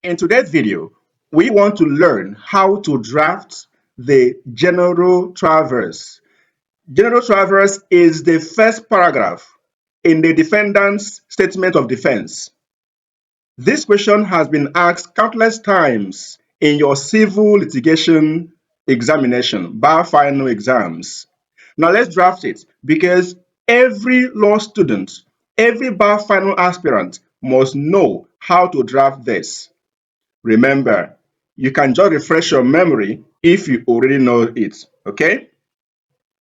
In today's video, we want to learn how to draft the general traverse. General traverse is the first paragraph in the defendant's statement of defense. This question has been asked countless times in your civil litigation examination, bar final exams. Now let's draft it because every law student, every bar final aspirant must know how to draft this. Remember, you can just refresh your memory if you already know it, okay?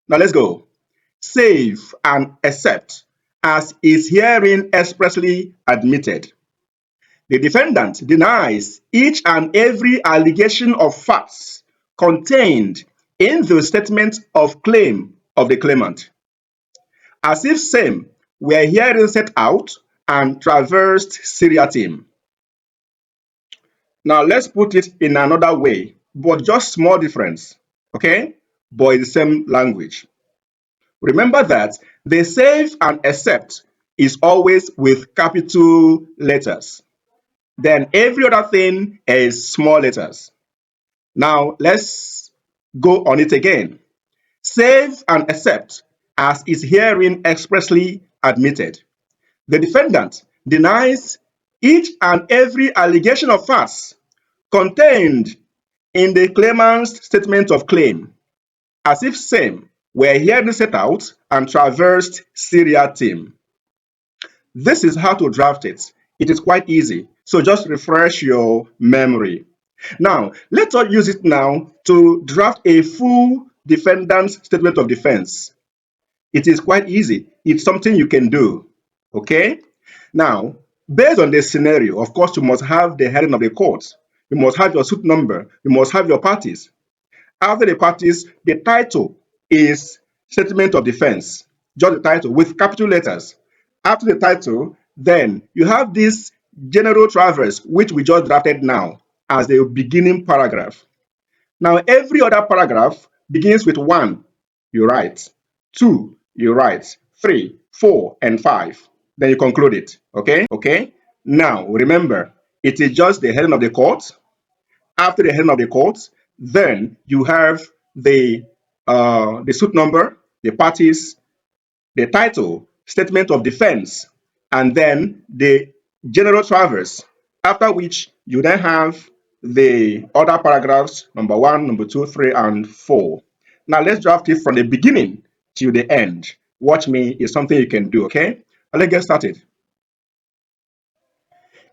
Now let's go. Save and accept as is herein expressly admitted. The defendant denies each and every allegation of facts contained in the statement of claim of the claimant, as if same were herein set out and traversed seriatim. Now let's put it in another way, but just small difference, okay? But it's the same language. Remember that the save and accept is always with capital letters. Then every other thing is small letters. Now let's go on it again. Save and accept as is herein expressly admitted. The defendant denies each and every allegation of facts contained in the claimant's statement of claim, as if same were herein set out and traversed seriatim. This is how to draft it. It is quite easy. So just refresh your memory. Now, let us use it now to draft a full defendant's statement of defense. It is quite easy. It's something you can do. Okay? Now, based on this scenario, of course, you must have the heading of the court. You must have your suit number. You must have your parties. After the parties, the title is statement of defense. Just the title with capital letters. After the title, then you have this general traverse, which we just drafted now as the beginning paragraph. Now, every other paragraph begins with 1, you write, 2, you write, 3, 4, and 5. Then you conclude it. Okay? Now, remember, it is just the heading of the court. After the heading of the court, then you have the suit number, the parties, the title, statement of defense, and then the general traverse, after which you then have the other paragraphs, number 1, number 2, 3, and 4. Now let's draft it from the beginning to the end. Watch me, it's something you can do, okay? Let's get started.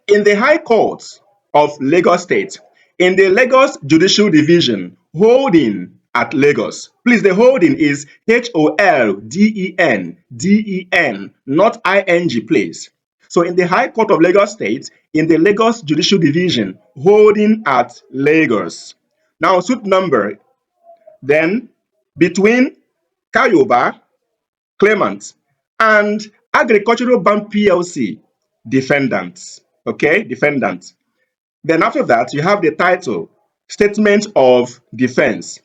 In the High Court of Lagos State, in the Lagos Judicial Division, holding at Lagos. Please, the holding is Holden, D-E-N, not I-N-G, please. So in the High Court of Lagos State, in the Lagos Judicial Division, holding at Lagos. Now, suit number, then between Kayoba, claimant, and Agricultural Bank PLC, defendants. Okay, defendants. Then after that, you have the title, statement of defense.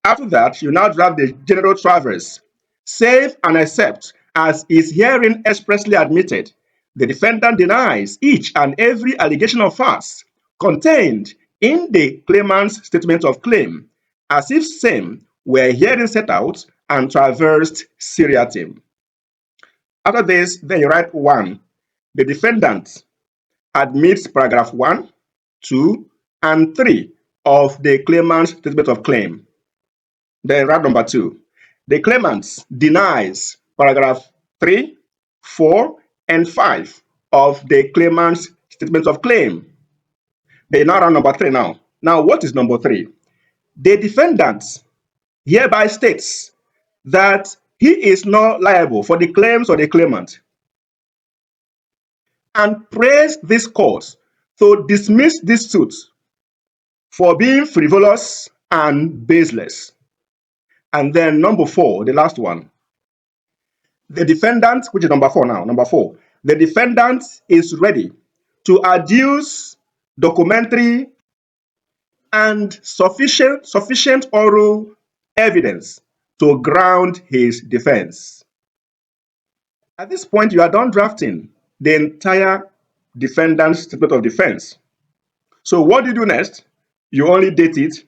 After that, you now draft the general traverse. Save and accept as is herein expressly admitted. The defendant denies each and every allegation of facts contained in the claimant's statement of claim, as if same were herein set out and traversed seriatim. After this, then you write 1. The defendant admits paragraph 1, 2, and 3 of the claimant's statement of claim. Then write number 2. The claimant denies paragraph 3, 4, and 5 of the claimant's statement of claim. Then now write number 3 now. Now, what is number 3? The defendant hereby states that he is not liable for the claims of the claimant and prays this court to dismiss this suit for being frivolous and baseless. And then number 4, the last one. The defendant, which is number 4 now, number 4, the defendant is ready to adduce documentary and sufficient oral evidence to ground his defense. At this point, you are done drafting the entire defendant's statement of defense. So what do you do next? You only date it,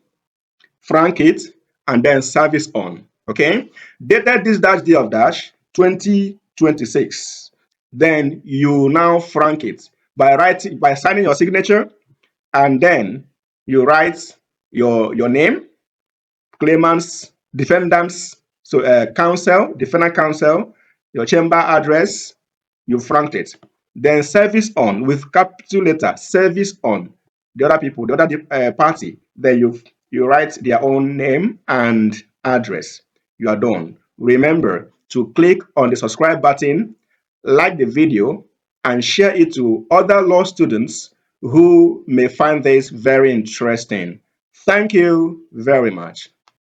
frank it, and then service on. Okay? Dated this dash day of dash 2026. Then you now frank it by signing your signature, and then you write your name, claimants, defendants, so counsel, defendant counsel, your chamber address, you franked it. Then service on with capital letter, service on the other people, the other party. Then you write their own name and address. You are done. Remember to click on the subscribe button, like the video, and share it to other law students who may find this very interesting. Thank you very much.